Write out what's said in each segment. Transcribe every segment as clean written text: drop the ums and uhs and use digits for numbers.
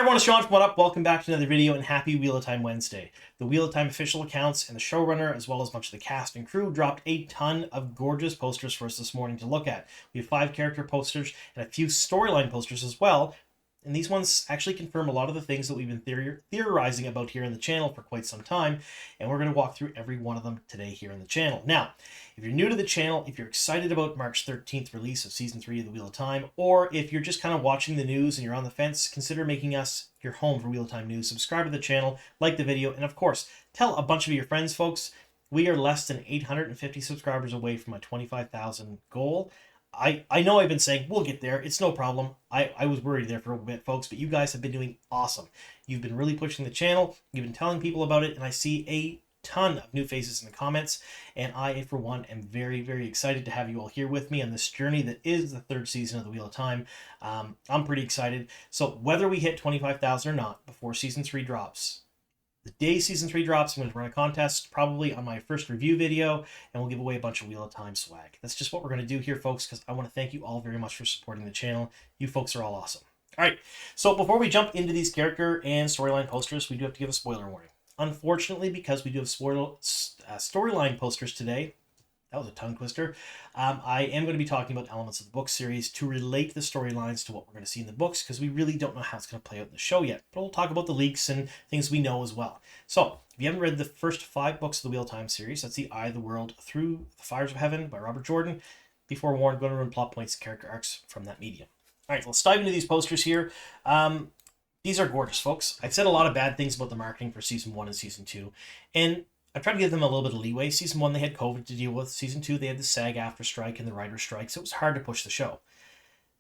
everyone, it's Sean from What Up. Welcome back to another video and happy Wheel of Time Wednesday. The Wheel of Time official accounts and the showrunner, as well as a bunch of the cast and crew, dropped a ton of gorgeous posters for us this morning to look at. We have 5 character posters and a few storyline posters as well. And these ones actually confirm a lot of the things that we've been theorizing about here on the channel for quite some time. And we're going to walk through every one of them today here on the channel. Now, if you're new to the channel, if you're excited about March 13th release of Season 3 of the Wheel of Time, or if you're just kind of watching the news and you're on the fence, consider making us your home for Wheel of Time news. Subscribe to the channel, like the video, and of course, tell a bunch of your friends, folks. We are less than 850 subscribers away from my 25,000 goal. I know I've been saying we'll get there. It's no problem. I was worried there for a bit, folks, but you guys have been doing awesome. You've been really pushing the channel. You've been telling people about it, and I see a ton of new faces in the comments, and I, for one, am very, very excited to have you all here with me on this journey that is the 3rd season of the Wheel of Time. I'm pretty excited. So whether we hit 25,000 or not before Season 3 drops, the day Season 3 drops, I'm going to run a contest, probably on my first review video, and we'll give away a bunch of Wheel of Time swag. That's just what we're going to do here, folks, because I want to thank you all very much for supporting the channel. You folks are all awesome. All right, so before we jump into these character and storyline posters, we do have to give a spoiler warning. Unfortunately, because we do have storyline posters today, that was a tongue twister, I am going to be talking about elements of the book series to relate the storylines to what we're going to see in the books, because we really don't know how it's going to play out in the show yet. But we'll talk about the leaks and things we know as well. So, if you haven't read the first 5 books of the Wheel of Time series, that's The Eye of the World Through the Fires of Heaven by Robert Jordan. Be forewarned, going to run plot points and character arcs from that medium. All right, let's dive into these posters here. These are gorgeous, folks. I've said a lot of bad things about the marketing for Season 1 and Season 2, and I tried to give them a little bit of leeway. Season 1, they had COVID to deal with. Season 2, they had the SAG-AFTRA strike and the writer's strike, so it was hard to push the show.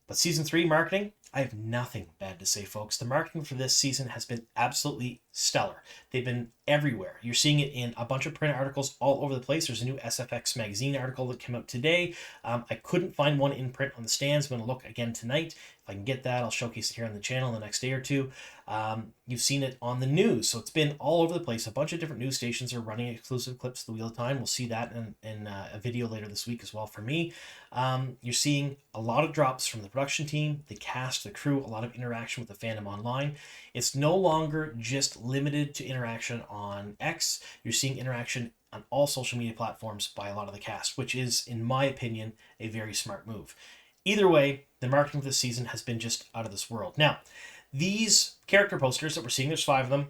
But Season 3 marketing, I have nothing bad to say, folks. The marketing for this season has been absolutely stellar. They've been everywhere. You're seeing it in a bunch of print articles all over the place. There's a new SFX magazine article that came out today. I couldn't find one in print on the stands. I'm going to look again tonight. If I can get that, I'll showcase it here on the channel in the next day or two. You've seen it on the news, so it's been all over the place. A bunch of different news stations are running exclusive clips of the Wheel of Time. We'll see that in a video later this week as well for me. You're seeing a lot of drops from the production team, the cast, the crew, a lot of interaction with the fandom online. It's no longer just limited to interaction on X. You're seeing interaction on all social media platforms by a lot of the cast, which is, in my opinion, a very smart move. Either way, the marketing for this season has been just out of this world. Now, these character posters that we're seeing, there's 5 of them,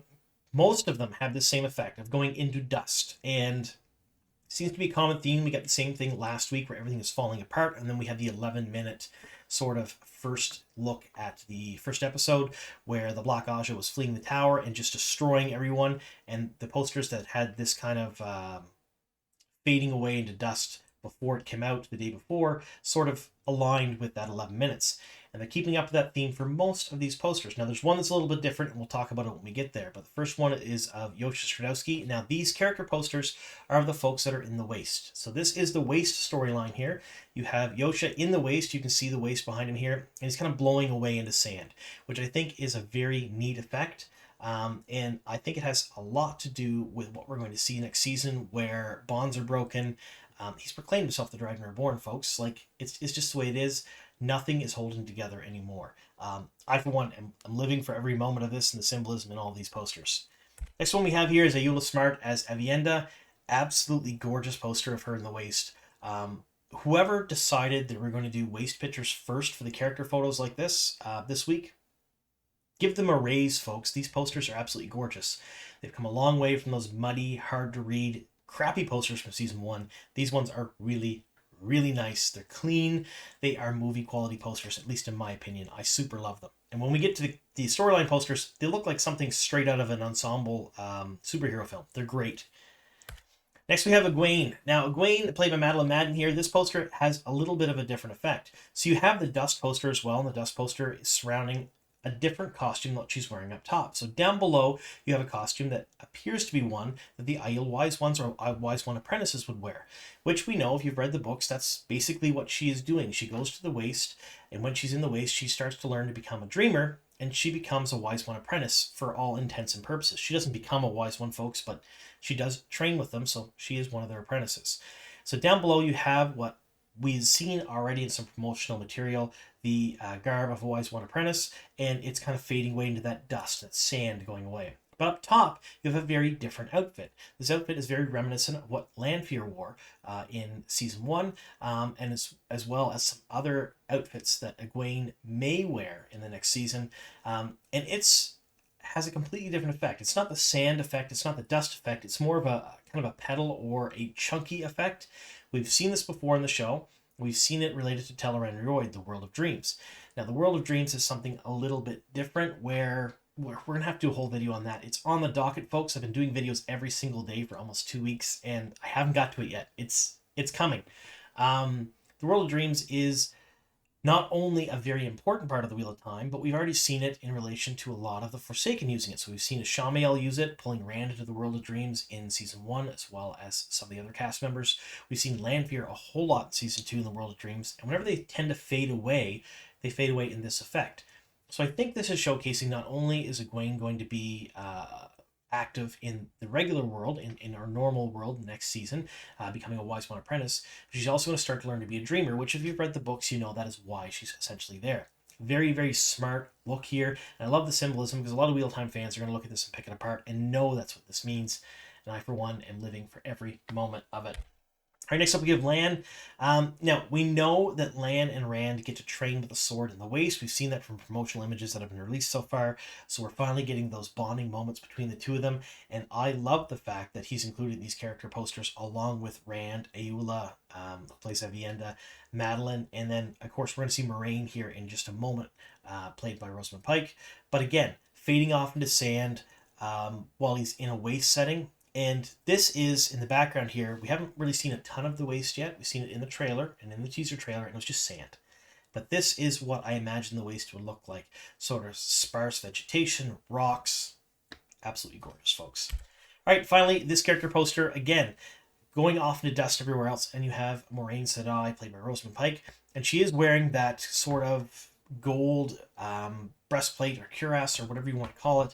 most of them have the same effect of going into dust, and seems to be a common theme. We got the same thing last week where everything is falling apart, and then we had the 11-minute sort of first look at the first episode where the Black Ajah was fleeing the tower and just destroying everyone, and the posters that had this kind of fading away into dust before it came out the day before sort of aligned with that 11 minutes. And they're keeping up to that theme for most of these posters. Now, there's one that's a little bit different, and we'll talk about it when we get there. But the first one is of Yosha Stradowski. Now, these character posters are of the folks that are in the Waste. So this is the Waste storyline here. You have Yosha in the Waste. You can see the Waste behind him here. And he's kind of blowing away into sand, which I think is a very neat effect. And I think it has a lot to do with what we're going to see next season, where bonds are broken. He's proclaimed himself the Dragon Reborn, folks. Like, it's just the way it is. Nothing is holding together anymore. I, for one, am living for every moment of this and the symbolism in all of these posters. Next one we have here is Ayula Smart as Avienda. Absolutely gorgeous poster of her in the Waste. Whoever decided that we're going to do Waste pictures first for the character photos like this week, give them a raise, folks. These posters are absolutely gorgeous. They've come a long way from those muddy, hard to read, crappy posters from Season 1. These ones are really, really nice. They're clean. They are movie quality posters, at least in my opinion. I super love them. And when we get to the storyline posters, they look like something straight out of an ensemble superhero film. They're great. Next we have Egwene. Now, Egwene, played by Madeline Madden here. This poster has a little bit of a different effect. So you have the dust poster as well, and the dust poster is surrounding a different costume that she's wearing up top. So down below, you have a costume that appears to be one that the Aiel Wise Ones or Wise One apprentices would wear, which we know, if you've read the books, that's basically what she is doing. She goes to the Waste, and when she's in the Waste, she starts to learn to become a dreamer, and she becomes a Wise One apprentice for all intents and purposes. She doesn't become a Wise One, folks, but she does train with them, so she is one of their apprentices. So down below, you have what we've seen already in some promotional material the garb of a wise one apprentice, and it's kind of fading away into that dust, that sand going away. But up top, you have a very different outfit. This outfit is very reminiscent of what Lanfear wore in season one, and as well as some other outfits that Egwene may wear in the next season. And it's has a completely different effect. It's not the sand effect, it's not the dust effect, it's more of a kind of a petal or a chunky effect. We've seen this before in the show. We've seen it related to Teleran Royd, the World of Dreams. Now, the World of Dreams is something a little bit different where we're going to have to do a whole video on that. It's on the docket, folks. I've been doing videos every single day for almost 2 weeks, and I haven't got to it yet. It's coming. The World of Dreams is not only a very important part of the Wheel of Time, but we've already seen it in relation to a lot of the Forsaken using it. So we've seen Shamael use it, pulling Rand into the World of Dreams in Season 1, as well as some of the other cast members. We've seen Lanfear a whole lot in Season 2 in the World of Dreams, and whenever they tend to fade away, they fade away in this effect. So I think this is showcasing not only is Egwene going to be active in the regular world, in our normal world next season, becoming a Wise One apprentice. She's also going to start to learn to be a dreamer, which if you've read the books, you know that is why she's essentially there. Very, very smart look here. And I love the symbolism because a lot of Wheel of Time fans are going to look at this and pick it apart and know that's what this means. And I, for one, am living for every moment of it. All right, next up we have Lan. Now, we know that Lan and Rand get to train with the sword in the waist. We've seen that from promotional images that have been released so far. So we're finally getting those bonding moments between the two of them. And I love the fact that he's included these character posters along with Rand, Ayula, who plays Avienda, Madeline, and then, of course, we're going to see Moraine here in just a moment, played by Rosamund Pike. But again, fading off into sand while he's in a waist setting. And this is in the background here. We haven't really seen a ton of the waste yet. We've seen it in the trailer and in the teaser trailer, and it was just sand. But this is what I imagine the waste would look like. Sort of sparse vegetation, rocks. Absolutely gorgeous, folks. All right, finally, this character poster, again, going off into dust everywhere else. And you have Moraine Sedai, played by Rosamund Pike. And she is wearing that sort of gold breastplate or cuirass or whatever you want to call it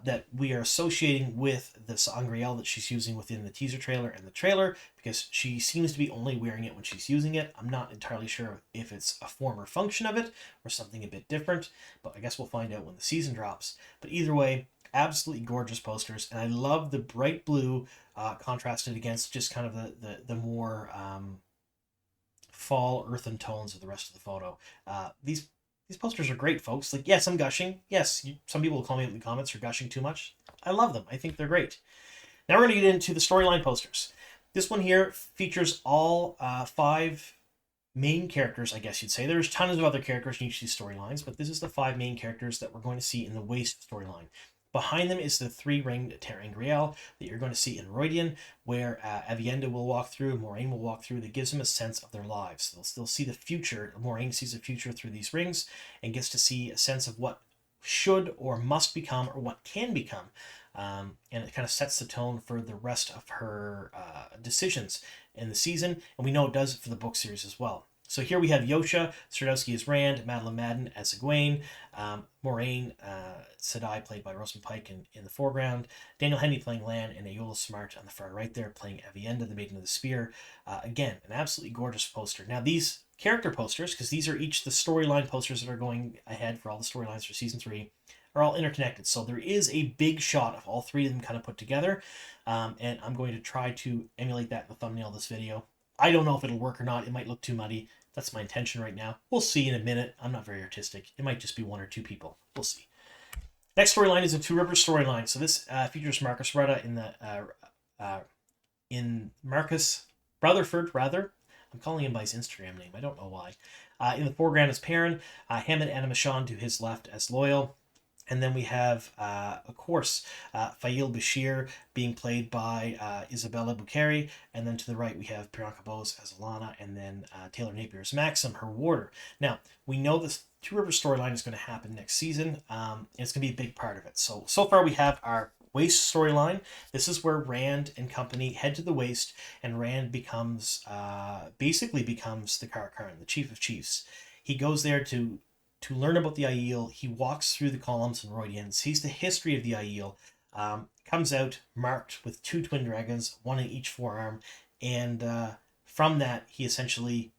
that we are associating with the sangreal that she's using within the teaser trailer and the trailer, because she seems to be only wearing it when she's using it. I'm not entirely sure if it's a form or function of it or something a bit different, but I guess we'll find out when the season drops. But either way, absolutely gorgeous posters, and I love the bright blue contrasted against just kind of the more fall earthen tones of the rest of the photo. These posters are great, folks. Like, yes, I'm gushing. Yes, some people will call me up in the comments for gushing too much. I love them. I think they're great. Now we're going to get into the storyline posters. This one here features all 5 main characters, I guess you'd say. There's tons of other characters in each of these storylines, but this is the 5 main characters that we're going to see in the Waste storyline. Behind them is the 3-ringed ter'angreal that you're going to see in Roydian, where Avienda will walk through, Moraine will walk through. That gives them a sense of their lives. They'll see the future. Moraine sees the future through these rings and gets to see a sense of what should or must become or what can become. And it kind of sets the tone for the rest of her decisions in the season. And we know it does it for the book series as well. So here we have Yosha Stradowski as Rand, Madeline Madden as Egwene, Moraine Sedai, played by Rosamund Pike in the foreground, Daniel Henney playing Lan, and Ayula Smart on the far right there playing Avienda, the Maiden of the Spear. Again, an absolutely gorgeous poster. Now these character posters, because these are each the storyline posters that are going ahead for all the storylines for Season 3, are all interconnected. So there is a big shot of all 3 of them kind of put together, and I'm going to try to emulate that in the thumbnail of this video. I don't know if it'll work or not. It might look too muddy. That's my intention right now. We'll see in a minute. I'm not very artistic. It might just be 1 or 2 people. We'll see. Next storyline is a Two Rivers storyline. So this features Marcus Rutta in Marcus Rutherford, rather. I'm calling him by his Instagram name. I don't know why. In the foreground is Perrin. Hammond Animashan to his left as Loyal. And then we have, of course, Fail Bashir being played by Isabella Bukhari. And then to the right, we have Priyanka Bose as Alana. And then Taylor Napier as Maxim, her warder. Now, we know this Two Rivers storyline is going to happen next season. And it's going to be a big part of it. So far we have our Waste storyline. This is where Rand and company head to the Waste. And Rand basically becomes the Karakharn, the Chief of Chiefs. He goes there to learn about the Aiel. He walks through the columns and Roydian, sees the history of the Aiel, comes out marked with 2 twin dragons, 1 in each forearm, and from that he essentially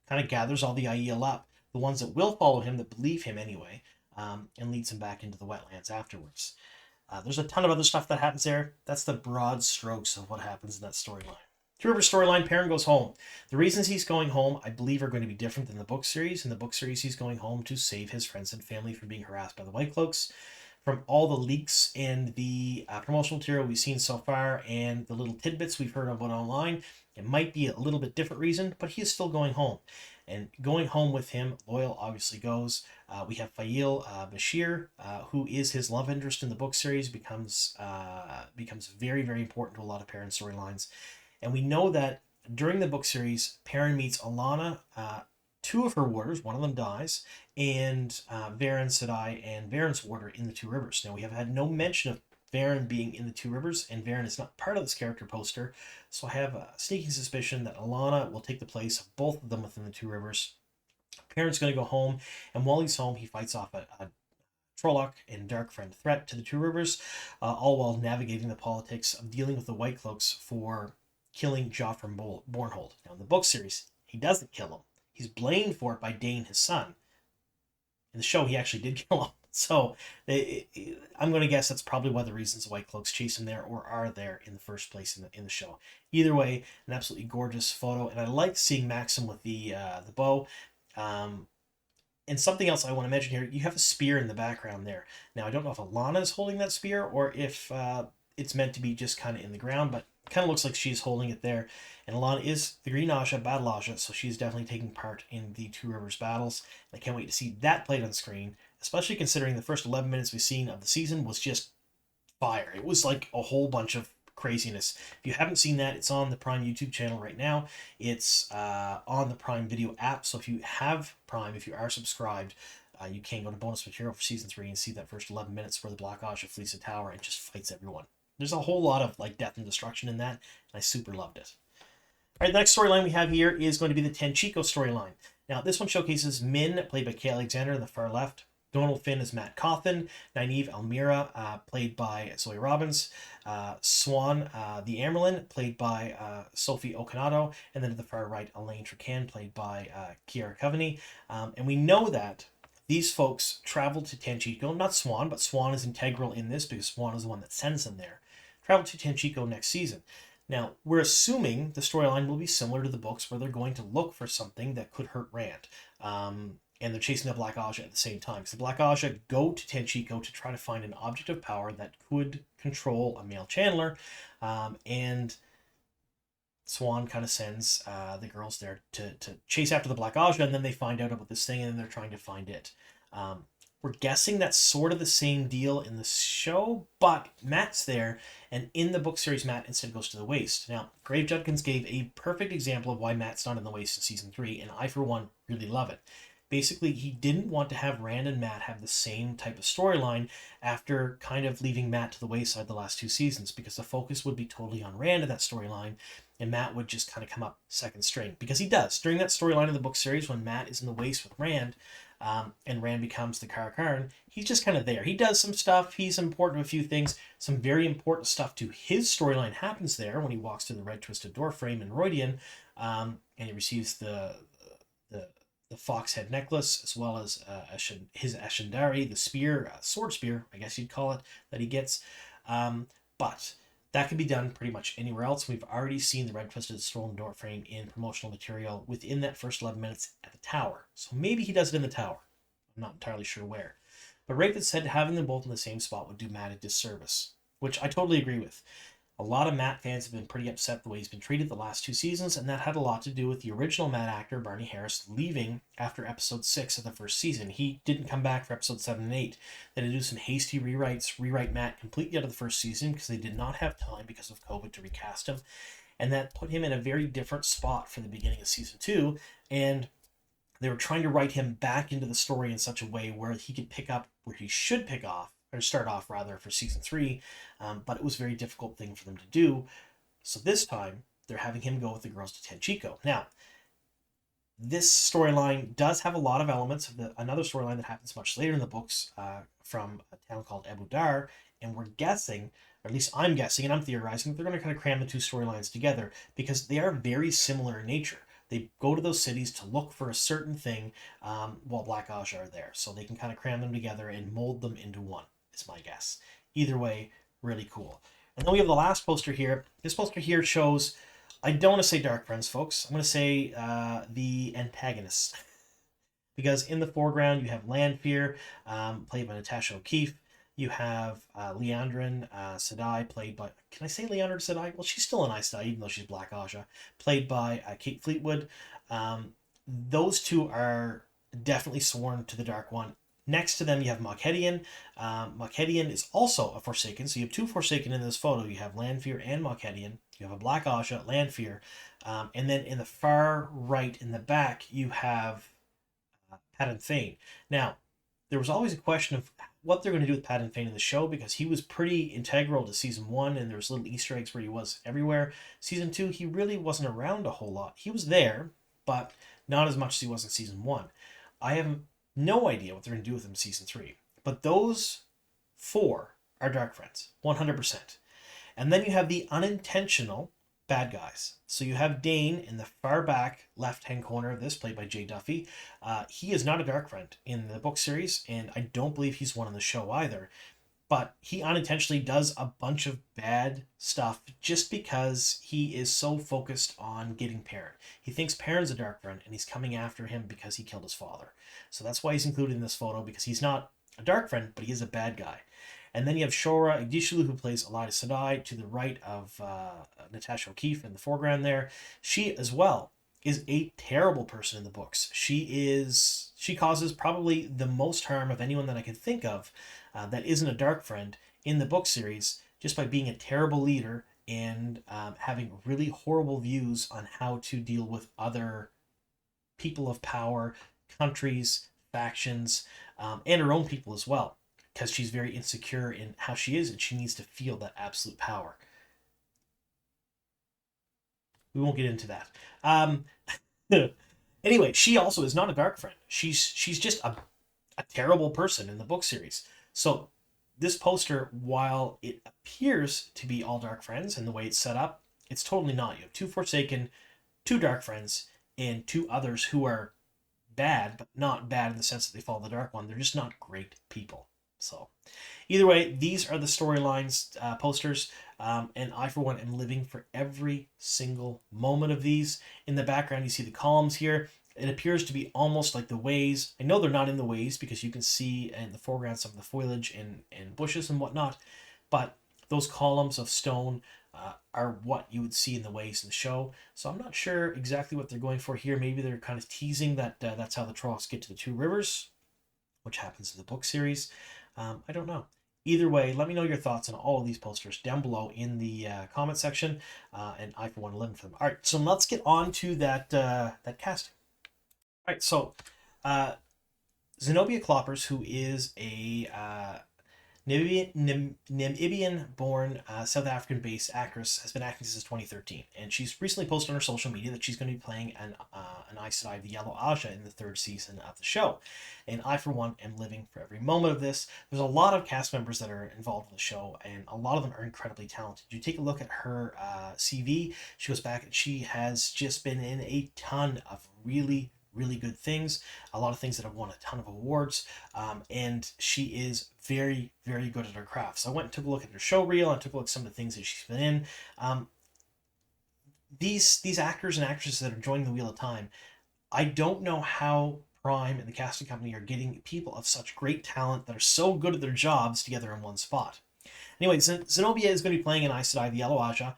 kind of gathers all the Aiel up, the ones that will follow him, that believe him anyway, and leads him back into the wetlands afterwards. There's a ton of other stuff that happens there. That's the broad strokes of what happens in that storyline. Two River storyline, Perrin goes home. The reasons he's going home, I believe, are going to be different than the book series. In the book series, he's going home to save his friends and family from being harassed by the White Cloaks. From all the leaks and the promotional material we've seen so far and the little tidbits we've heard about online, it might be a little bit different reason, but he is still going home. And going home with him, Loyal obviously goes. We have Fail Bashir, who is his love interest in the book series, becomes very, very important to a lot of Perrin storylines. And we know that during the book series, Perrin meets Alana, two of her warders, one of them dies, and Varen Sedai and Varen's warder in the Two Rivers. Now, we have had no mention of Varen being in the Two Rivers, and Varen is not part of this character poster, so I have a sneaking suspicion that Alana will take the place of both of them within the Two Rivers. Perrin's going to go home, and while he's home, he fights off a Trolloc and Dark Friend threat to the Two Rivers, all while navigating the politics of dealing with the White Cloaks for killing Joffrey Bornhold. Now, in the book series, he doesn't kill him. He's blamed for it by Dane, his son. In the show, he actually did kill him. So I'm going to guess that's probably one of the reasons the White Cloaks chase him there, or are there in the first place in the show. Either way, an absolutely gorgeous photo, and I like seeing Maxim with the bow. And something else I want to mention here, you have a spear in the background there. Now, I don't know if Alana is holding that spear or if it's meant to be just kind of in the ground, but it kind of looks like she's holding it there. And Alana is the Green Ajah, Battle Ajah, so she's definitely taking part in the Two Rivers battles. And I can't wait to see that played on screen, especially considering the first 11 minutes we've seen of the season was just fire. It was like a whole bunch of craziness. If you haven't seen that, it's on the Prime YouTube channel right now. It's on the Prime Video app, so if you have Prime, if you are subscribed, you can go to bonus material for season 3 and see that first 11 minutes where the Black Ajah flees a tower and just fights everyone. There's a whole lot of like death and destruction in that, and I super loved it. All right, the next storyline we have here is going to be the Tenchiko storyline. Now, this one showcases Min, played by Kay Alexander in the far left. Donald Finn is Matt Cawthon. Nynaeve Almira, played by Zoe Robbins. Swan, the Amerlin, played by Sophie Okonato. And then to the far right, Elaine Tracan, played by Kiara Coveney. And we know that these folks traveled to Tenchiko, not Swan, but Swan is integral in this because Swan is the one that sends them there. Travel to Tenchiko next season. Now, we're assuming the storyline will be similar to the books where they're going to look for something that could hurt Rand. And they're chasing the Black Ajah at the same time. Because the Black Ajah go to Tenchiko to try to find an object of power that could control a male channeler. And Swan kind of sends the girls there to chase after the Black Ajah, and then they find out about this thing, and then they're trying to find it. We're guessing that's sort of the same deal in the show, but Matt's there, and in the book series, Matt instead goes to the Waste. Now, Grave Judkins gave a perfect example of why Matt's not in the Waste in season 3, and I, for one, really love it. Basically, he didn't want to have Rand and Matt have the same type of storyline after kind of leaving Matt to the wayside the last 2 seasons, because the focus would be totally on Rand in that storyline, and Matt would just kind of come up second string. Because he does. During that storyline of the book series, when Matt is in the Waste with Rand, and Rand becomes the Karakharn, he's just kind of there. He does some stuff. He's important to a few things. Some very important stuff to his storyline happens there when he walks through the Red Twisted Door frame in Rhuidean, and he receives the fox head necklace, as well as his Ashendari, the spear, sword spear, I guess you'd call it, that he gets. But that can be done pretty much anywhere else. We've already seen the Red Twisted Stolen Door frame in promotional material within that first 11 minutes at the tower. So maybe he does it in the tower. I'm not entirely sure where. But Raven said having them both in the same spot would do Matt a disservice, which I totally agree with. A lot of Matt fans have been pretty upset the way he's been treated the last 2 seasons, and that had a lot to do with the original Matt actor, Barney Harris, leaving after episode 6 of the first season. He didn't come back for episode 7 and 8. They had to do some hasty rewrite Matt completely out of the first season because they did not have time because of COVID to recast him, and that put him in a very different spot for the beginning of season 2, and they were trying to write him back into the story in such a way where he could pick up where he should start off rather for season 3, but it was a very difficult thing for them to do. So this time they're having him go with the girls to Tenchiko. Now, this storyline does have a lot of elements of another storyline that happens much later in the books from a town called Abu Dar, and we're guessing, or at least I'm guessing and I'm theorizing, that they're going to kind of cram the 2 storylines together because they are very similar in nature. They go to those cities to look for a certain thing, while Black Ajah are there. So they can kind of cram them together and mold them into one, is my guess. Either way, really cool. And then we have the last poster here. This poster here shows, I don't want to say Dark Friends, folks. I'm going to say the antagonists. Because in the foreground, you have Lanfear, played by Natasha O'Keeffe. You have Leandrin Sedai, played by... Can I say Leandrin Sedai? Well, she's still an Aes Sedai, even though she's Black Ajah. Played by Kate Fleetwood. Those two are definitely sworn to the Dark One. Next to them, you have Moghedian. Moghedian is also a Forsaken, so you have two Forsaken in this photo. You have Lanfear and Moghedian. You have a Black Ajah, Lanfear. And then in the far right, in the back, you have Padan Fain. Now, there was always a question of what they're going to do with Padan Fain in the show, because he was pretty integral to season 1, and there was little Easter eggs where he was everywhere. Season 2, he really wasn't around a whole lot. He was there, but not as much as he was in season 1. I have no idea what they're going to do with him in season 3. But those 4 are Dark Friends, 100%. And then you have the unintentional bad guys. So you have Dane in the far back left-hand corner of this, played by Jay Duffy. He is not a Dark Friend in the book series, and I don't believe he's one in the show either. But he unintentionally does a bunch of bad stuff just because he is so focused on getting Perrin. He thinks Perrin's a Dark Friend, and he's coming after him because he killed his father. So that's why he's included in this photo, because he's not a Dark Friend, but he is a bad guy. And then you have Shohreh Agdashloo, who plays Elaida Sedai, to the right of Natasha O'Keeffe in the foreground there. She, as well, is a terrible person in the books. She causes probably the most harm of anyone that I can think of that isn't a Dark Friend in the book series, just by being a terrible leader and having really horrible views on how to deal with other people of power, countries, factions, and her own people as well. Because she's very insecure in how she is, and she needs to feel that absolute power. We won't get into that. Anyway, she also is not a Dark Friend. She's just a terrible person in the book series. So this poster, while it appears to be all Dark Friends in the way it's set up, it's totally not. You have 2 Forsaken, 2 Dark Friends, and 2 others who are bad, but not bad in the sense that they follow the Dark One. They're just not great people. So either way, these are the storylines posters, and I, for one, am living for every single moment of these. In the background, you see the columns here. It appears to be almost like the ways. I know they're not in the ways because you can see in the foreground some of the foliage and bushes and whatnot, but those columns of stone are what you would see in the ways in the show. So I'm not sure exactly what they're going for here. Maybe they're kind of teasing that that's how the Trolls get to the 2 rivers, which happens in the book series. I don't know. Either way, let me know your thoughts on all of these posters down below in the comment section, and I, for one, live for them. All right, so let's get on to that casting. All right, so Zenobia Kloppers, who is a Namibian-born South African-based actress, has been acting since 2013, and she's recently posted on her social media that she's going to be playing an Aes Sedai, the Yellow Ajah, in the 3rd season of the show. And I, for one, am living for every moment of this. There's a lot of cast members that are involved in the show, and a lot of them are incredibly talented. You take a look at her CV, she goes back and she has just been in a ton of really good things, a lot of things that have won a ton of awards, and she is very good at her craft. So I went and took a look at her show reel, and took a look at some of the things that she's been in. These actors and actresses that are joining the Wheel of Time, I don't know how Prime and the casting company are getting people of such great talent that are so good at their jobs together in one spot. Anyway, Zenobia is going to be playing an Aes Sedai, the Yellow Ajah.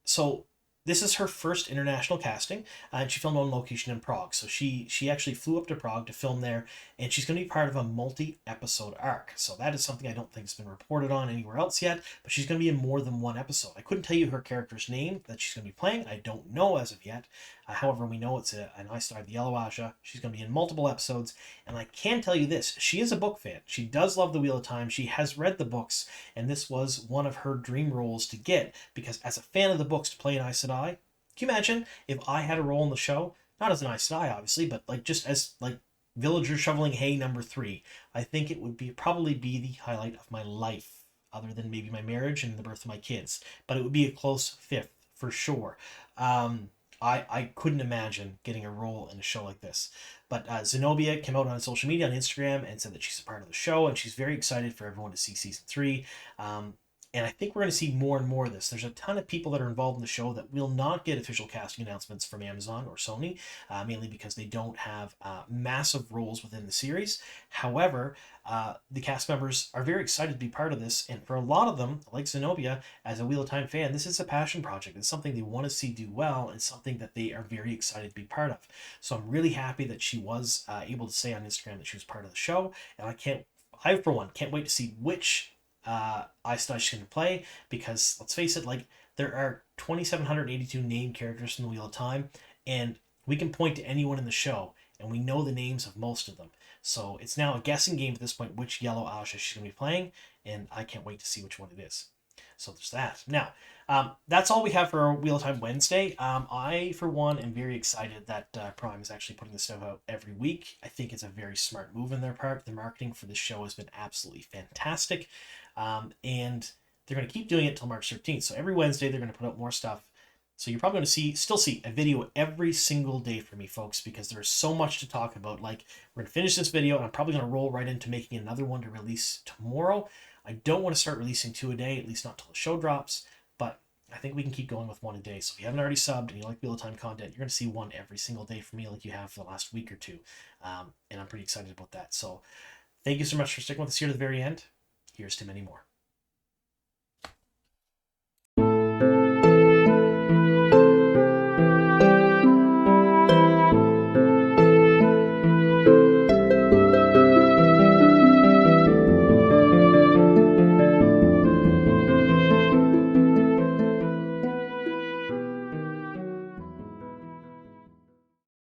So this is her first international casting, and she filmed on location in Prague. So she actually flew up to Prague to film there, and she's going to be part of a multi-episode arc. So that is something I don't think has been reported on anywhere else yet, but she's going to be in more than one episode. I couldn't tell you her character's name that she's going to be playing. I don't know as of yet. However, we know it's an Aes Sedai, the Yellow Ajah. She's going to be in multiple episodes, and I can tell you this. She is a book fan. She does love The Wheel of Time. She has read the books, and this was one of her dream roles to get, because as a fan of the books, to play an Aes Sedai, can you imagine if I had a role in the show? Not as an Aes Sedai, obviously, but like just as like villager shoveling hay number 3. I think it would probably be the highlight of my life, other than maybe my marriage and the birth of my kids. But it would be a close 5th for sure. I couldn't imagine getting a role in a show like this. But Zenobia came out on social media on Instagram and said that she's a part of the show and she's very excited for everyone to see season 3. And I think we're going to see more and more of this. There's a ton of people that are involved in the show that will not get official casting announcements from Amazon or Sony, mainly because they don't have massive roles within the series. However, the cast members are very excited to be part of this, and for a lot of them, like Zenobia, as a Wheel of Time fan, this is a passion project. It's something they want to see do well, and something that they are very excited to be part of. So I'm really happy that she was able to say on Instagram that she was part of the show, and I for one can't wait to see which Aes Sedai she's going to play, because let's face it, like, there are 2,782 named characters from the Wheel of Time, and we can point to anyone in the show, and we know the names of most of them. So it's now a guessing game at this point which Yellow Ajah she's going to be playing, and I can't wait to see which one it is. So there's that. Now, that's all we have for Wheel of Time Wednesday. I, for one, am very excited that Prime is actually putting this stuff out every week. I think it's a very smart move on their part. The marketing for this show has been absolutely fantastic. And they're going to keep doing it till March 13th. So every Wednesday, they're going to put out more stuff. So you're probably going to still see a video every single day from me, folks, because there's so much to talk about. Like, we're going to finish this video, and I'm probably going to roll right into making another one to release tomorrow. I don't want to start releasing 2 a day, at least not till the show drops, but I think we can keep going with 1 a day. So if you haven't already subbed and you like Wheel of Time content, you're going to see one every single day from me like you have for the last week or two. And I'm pretty excited about that. So thank you so much for sticking with us here to the very end. Here's to many more.